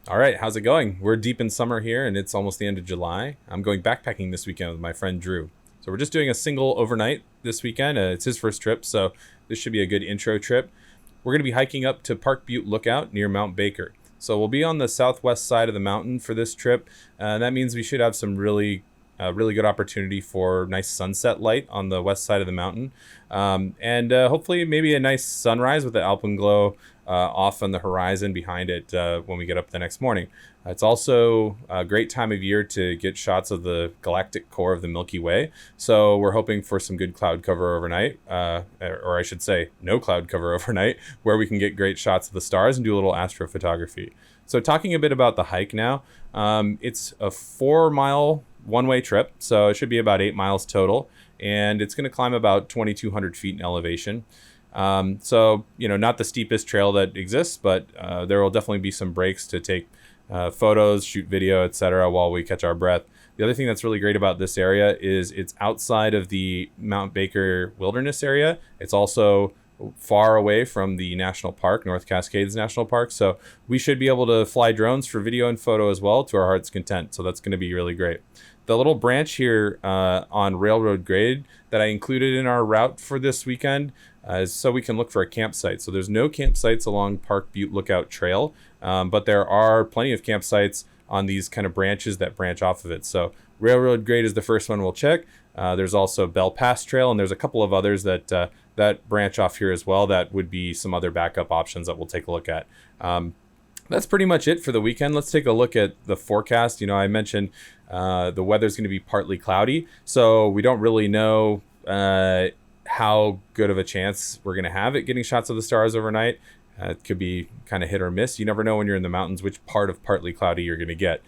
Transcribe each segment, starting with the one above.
All right, how's it going? We're deep in summer here and it's almost the end of July. I'm going backpacking this weekend with my friend Drew. So we're just doing a single overnight this weekend. It's his first trip, so this should be a good intro trip. We're going to be hiking up to Park Butte Lookout near Mt Baker. So we'll be on the southwest side of the mountain for this trip. That means we should have some really good opportunity for nice sunset light on the west side of the mountain. And hopefully maybe a nice sunrise with the alpenglow off on the horizon behind it when we get up the next morning. It's also a great time of year to get shots of the galactic core of the Milky Way. So we're hoping for some good cloud cover overnight, or I should say no cloud cover overnight, where we can get great shots of the stars and do a little astrophotography. So talking a bit about the hike now, it's a 4-mile one-way trip, so it should be about 8 miles total, and it's going to climb about 2,200 feet in elevation. So, not the steepest trail that exists, but there will definitely be some breaks to take photos, shoot video, etc. while we catch our breath. The other thing that's really great about this area is it's outside of the Mt Baker Wilderness area. It's also far away from the national park, North Cascades National Park. So we should be able to fly drones for video and photo as well to our heart's content. So that's going to be really great. The little branch here on railroad grade that I included in our route for this weekend is so we can look for a campsite. So there's no campsites along Park Butte Lookout Trail, but there are plenty of campsites on these kind of branches that branch off of it. So railroad grade is the first one we'll check. There's also Bell Pass Trail, and there's a couple of others that branch off here as well. That would be some other backup options that we'll take a look at. That's pretty much it for the weekend. Let's take a look at the forecast. I mentioned the weather's going to be partly cloudy, so we don't really know how good of a chance we're going to have at getting shots of the stars overnight. It could be kind of hit or miss. You never know when you're in the mountains which part of partly cloudy you're going to get.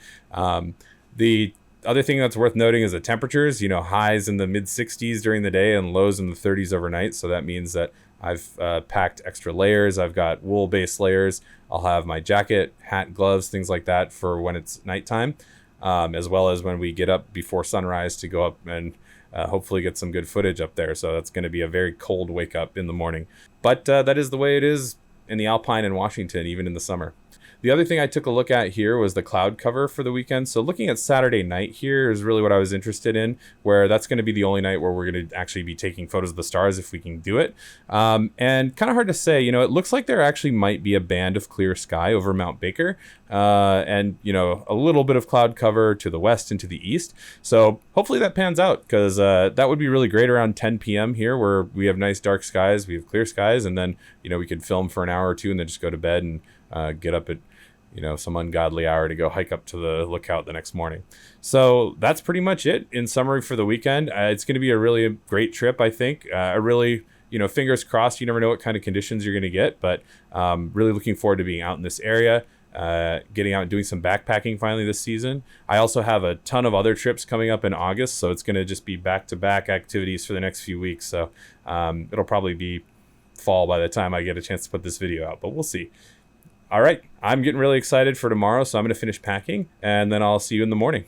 The other thing that's worth noting is the temperatures, highs in the mid 60s during the day and lows in the 30s overnight. So that means that I've packed extra layers. I've got wool based layers. I'll have my jacket, hat, gloves, things like that for when it's nighttime, as well as when we get up before sunrise to go up and hopefully get some good footage up there. So that's going to be a very cold wake up in the morning. But that is the way it is in the Alpine in Washington, even in the summer. The other thing I took a look at here was the cloud cover for the weekend. So looking at Saturday night here is really what I was interested in, where that's going to be the only night where we're going to actually be taking photos of the stars if we can do it. And kind of hard to say, it looks like there actually might be a band of clear sky over Mt Baker and, a little bit of cloud cover to the west and to the east. So hopefully that pans out because that would be really great around 10 p.m. here where we have nice dark skies, we have clear skies, and then, we could film for an hour or two and then just go to bed and get up at some ungodly hour to go hike up to the lookout the next morning. So that's pretty much it in summary for the weekend. It's going to be a really great trip, I think. I really, fingers crossed, you never know what kind of conditions you're going to get, but really looking forward to being out in this area, getting out and doing some backpacking finally this season. I also have a ton of other trips coming up in August, so it's going to just be back-to-back activities for the next few weeks. So it'll probably be fall by the time I get a chance to put this video out, but we'll see. All right, I'm getting really excited for tomorrow, so I'm going to finish packing, and then I'll see you in the morning.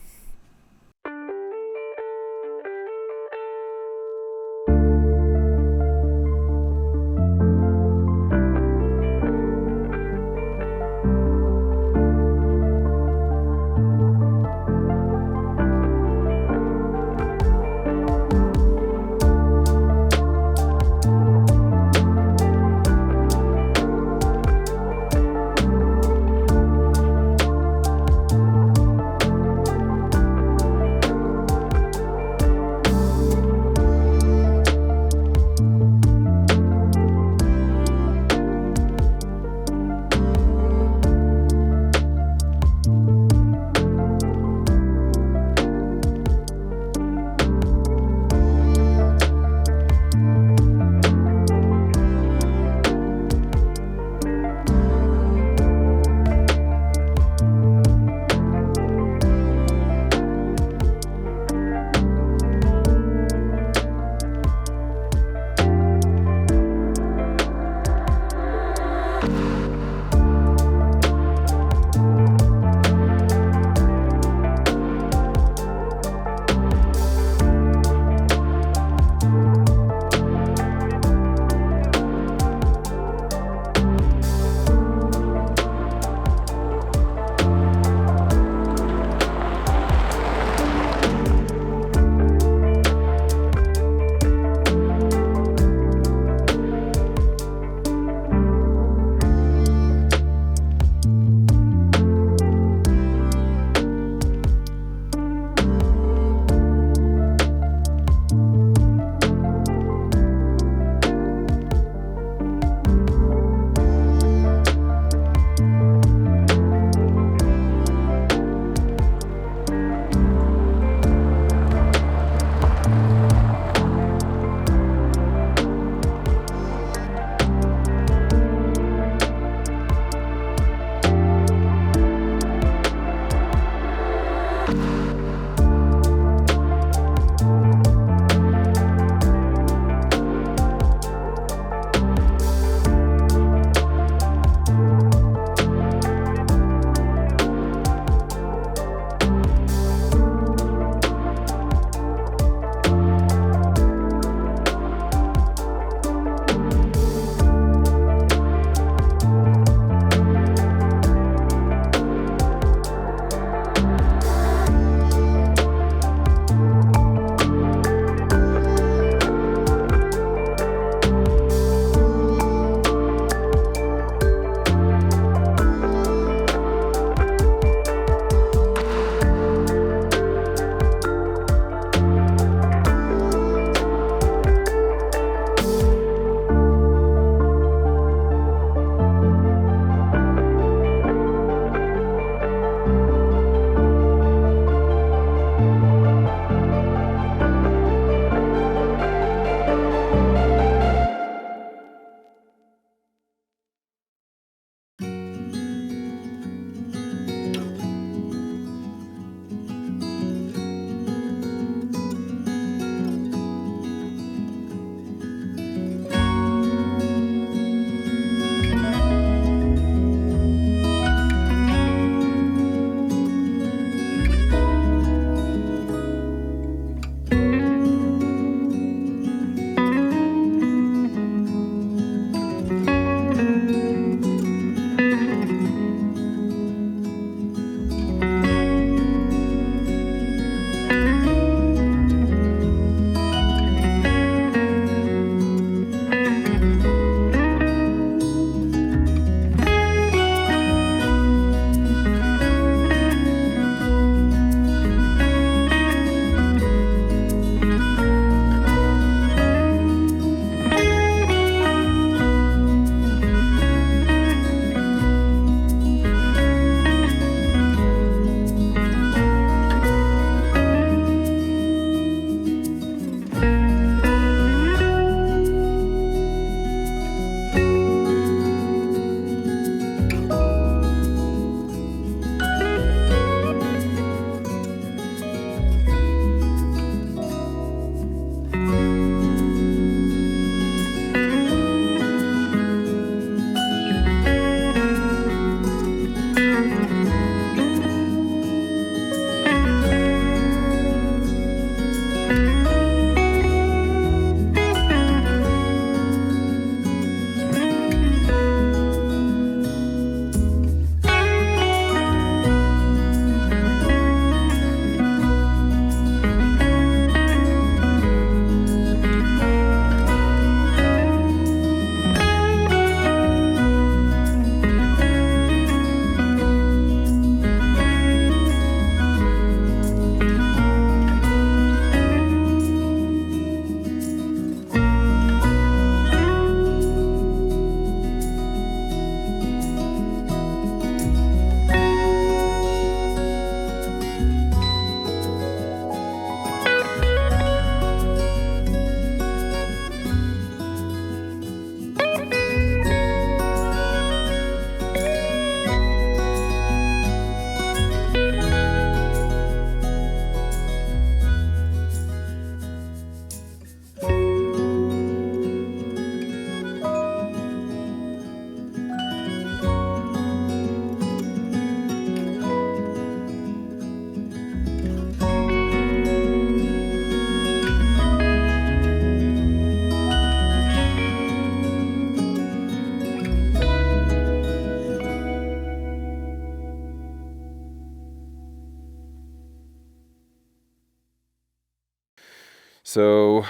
So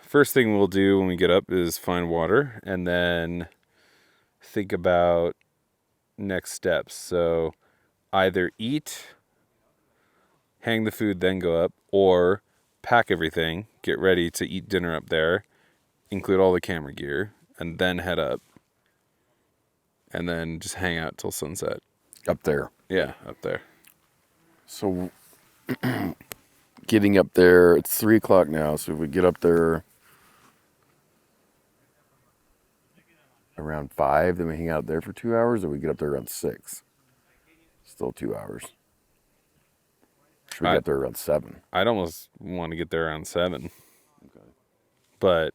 first thing we'll do when we get up is find water and then think about next steps. So either eat, hang the food, then go up, or pack everything, get ready to eat dinner up there, include all the camera gear, and then head up. And then just hang out till sunset. Up there. Yeah, up there. So getting up there, it's 3 o'clock now. So if we get up there around 5, then we hang out there for 2 hours, or we get up there around 6. Still 2 hours. Should we get there around 7? I'd almost want to get there around 7. Okay. But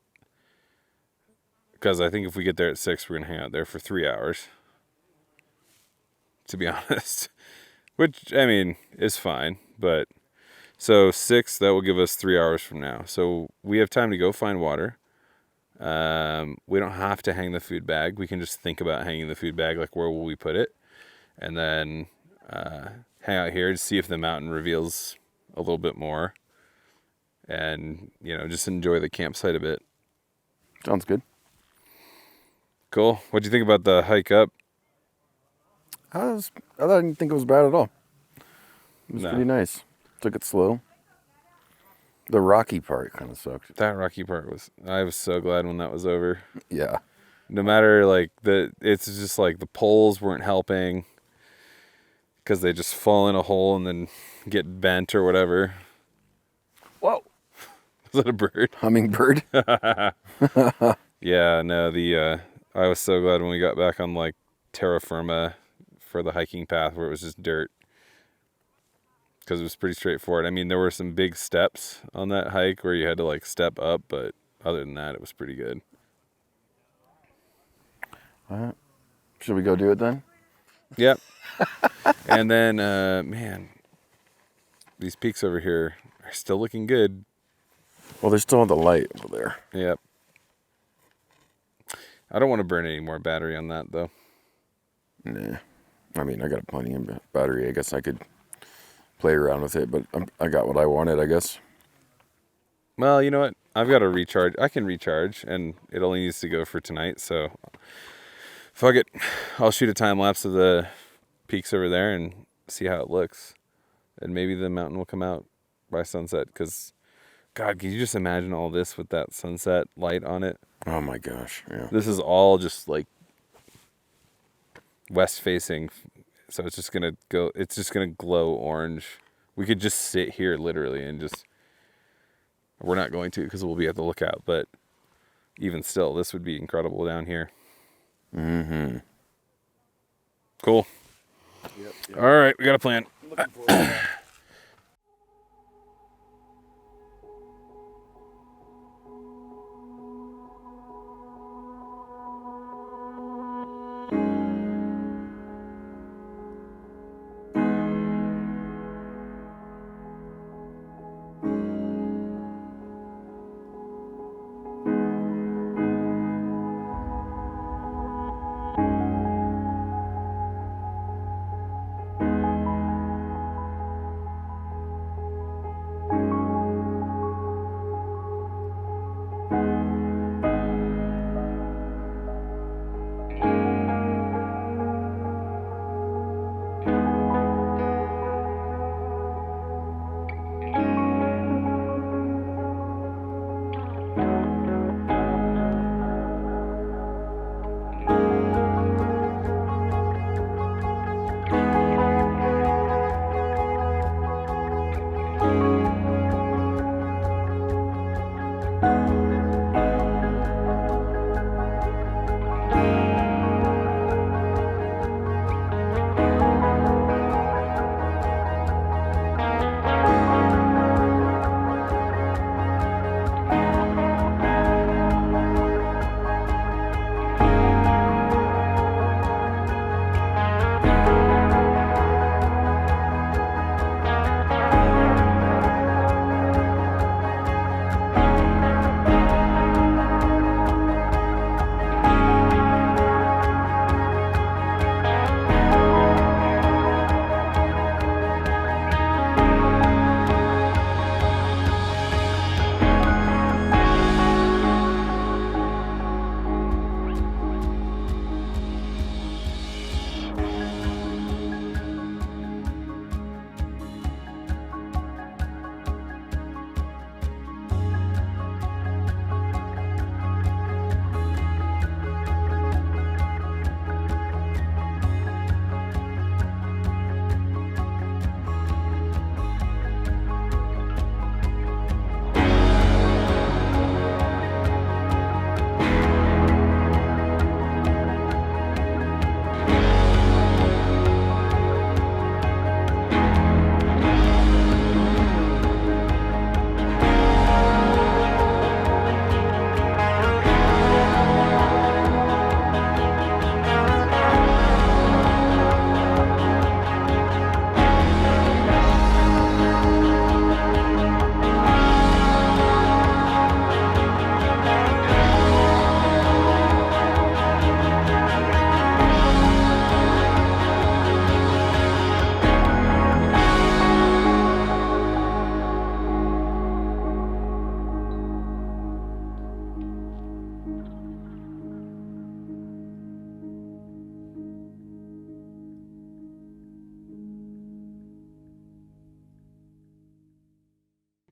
because I think if we get there at 6, we're going to hang out there for 3 hours. To be honest. Which, I mean, is fine. But so 6, that will give us 3 hours from now. So we have time to go find water. We don't have to hang the food bag. We can just think about hanging the food bag, like where will we put it? And then hang out here to see if the mountain reveals a little bit more. And, just enjoy the campsite a bit. Sounds good. Cool. What'd you think about the hike up? I didn't think it was bad at all. It was pretty nice. Took it slow. The rocky part kind of sucked. That rocky part I was so glad when that was over. Yeah. No matter it's just like the poles weren't helping because they just fall in a hole and then get bent or whatever. Whoa. Was that a bird? Hummingbird. Yeah, no, I was so glad when we got back on like terra firma for the hiking path where it was just dirt. Because it was pretty straightforward. I mean, there were some big steps on that hike where you had to like step up, but other than that, it was pretty good. All right. Should we go do it then? Yep. And then, man, these peaks over here are still looking good. Well, there's still the light over there. Yep. I don't want to burn any more battery on that, though. Nah. I mean, I got plenty of battery. I guess I could play around with it, but I got what I wanted, I guess. Well, you know what? I've got to recharge. I can recharge, and it only needs to go for tonight, so fuck it. I'll shoot a time lapse of the peaks over there and see how it looks. And maybe the mountain will come out by sunset, because, God, can you just imagine all this with that sunset light on it? Oh, my gosh, yeah. This is all just, like, west-facing, so it's just going to glow orange. We could just sit here, literally, and just... We're not going to because we'll be at the lookout, but even still, this would be incredible down here. Mm-hmm. Cool. Yep. All right, we got a plan.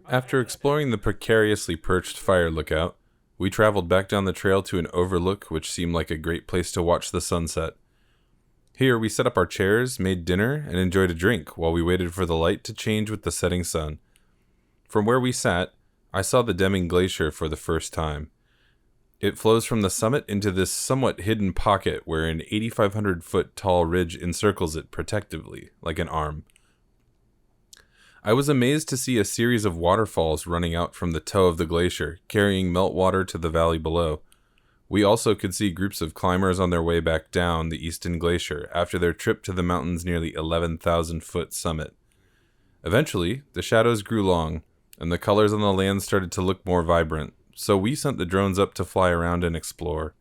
After exploring the precariously perched fire lookout, we traveled back down the trail to an overlook which seemed like a great place to watch the sunset. Here we set up our chairs, made dinner, and enjoyed a drink while we waited for the light to change with the setting sun. From where we sat, I saw the Deming Glacier for the first time. It flows from the summit into this somewhat hidden pocket where an 8,500-foot tall ridge encircles it protectively, like an arm. I was amazed to see a series of waterfalls running out from the toe of the glacier, carrying meltwater to the valley below. We also could see groups of climbers on their way back down the Easton Glacier after their trip to the mountain's nearly 11,000-foot summit. Eventually, the shadows grew long, and the colors on the land started to look more vibrant, so we sent the drones up to fly around and explore.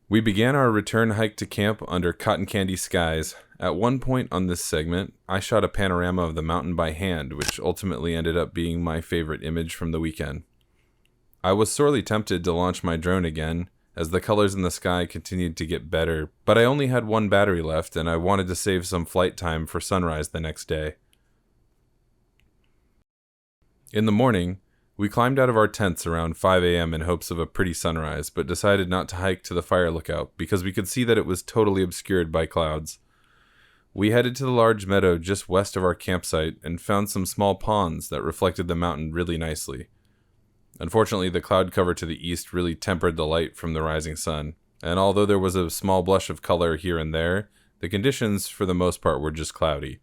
We began our return hike to camp under cotton candy skies. At one point on this segment, I shot a panorama of the mountain by hand, which ultimately ended up being my favorite image from the weekend. I was sorely tempted to launch my drone again, as the colors in the sky continued to get better, but I only had one battery left and I wanted to save some flight time for sunrise the next day. In the morning, we climbed out of our tents around 5 a.m. in hopes of a pretty sunrise, but decided not to hike to the fire lookout because we could see that it was totally obscured by clouds. We headed to the large meadow just west of our campsite and found some small ponds that reflected the mountain really nicely. Unfortunately, the cloud cover to the east really tempered the light from the rising sun, and although there was a small blush of color here and there, the conditions for the most part were just cloudy.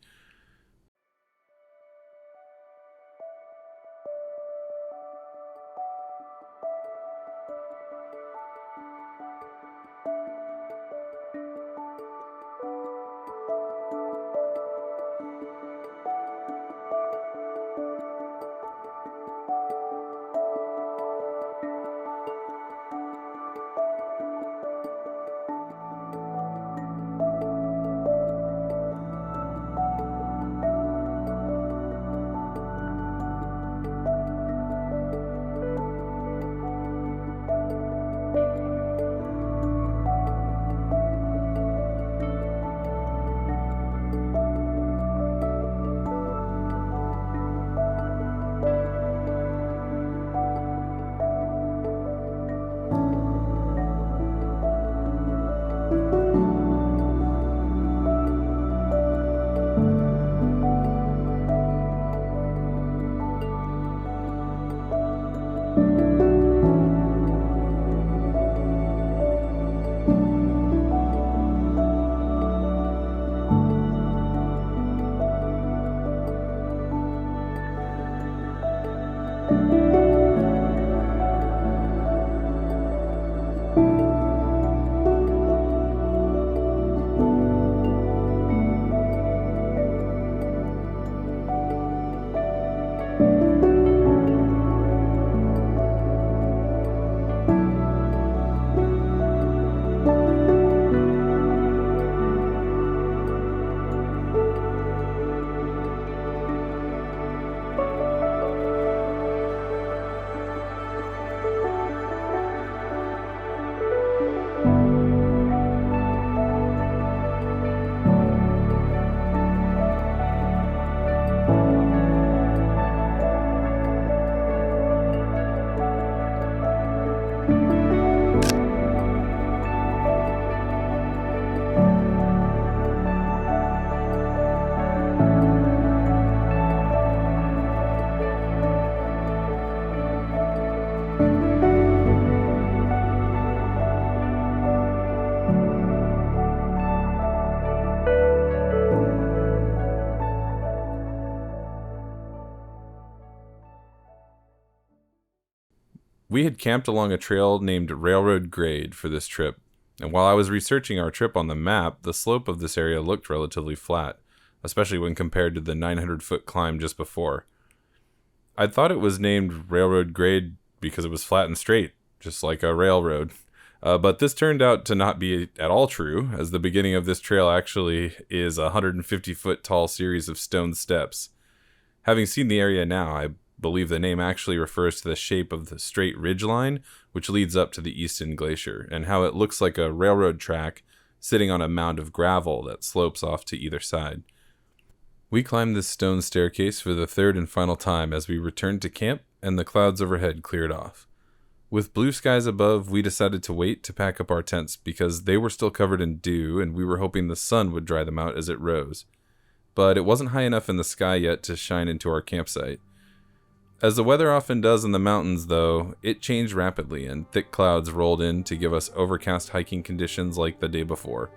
We had camped along a trail named Railroad Grade for this trip, and while I was researching our trip on the map, the slope of this area looked relatively flat, especially when compared to the 900-foot climb just before. I'd thought it was named Railroad Grade because it was flat and straight, just like a railroad. But this turned out to not be at all true, as the beginning of this trail actually is a 150-foot tall series of stone steps. Having seen the area now, I believe the name actually refers to the shape of the straight ridgeline which leads up to the Easton Glacier, and how it looks like a railroad track sitting on a mound of gravel that slopes off to either side. We climbed this stone staircase for the third and final time as we returned to camp and the clouds overhead cleared off. With blue skies above, we decided to wait to pack up our tents because they were still covered in dew and we were hoping the sun would dry them out as it rose. But it wasn't high enough in the sky yet to shine into our campsite. As the weather often does in the mountains, though, it changed rapidly and thick clouds rolled in to give us overcast hiking conditions like the day before.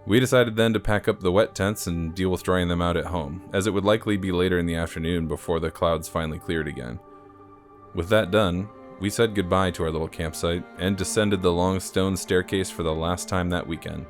We decided then to pack up the wet tents and deal with drying them out at home, as it would likely be later in the afternoon before the clouds finally cleared again. With that done, we said goodbye to our little campsite and descended the long stone staircase for the last time that weekend.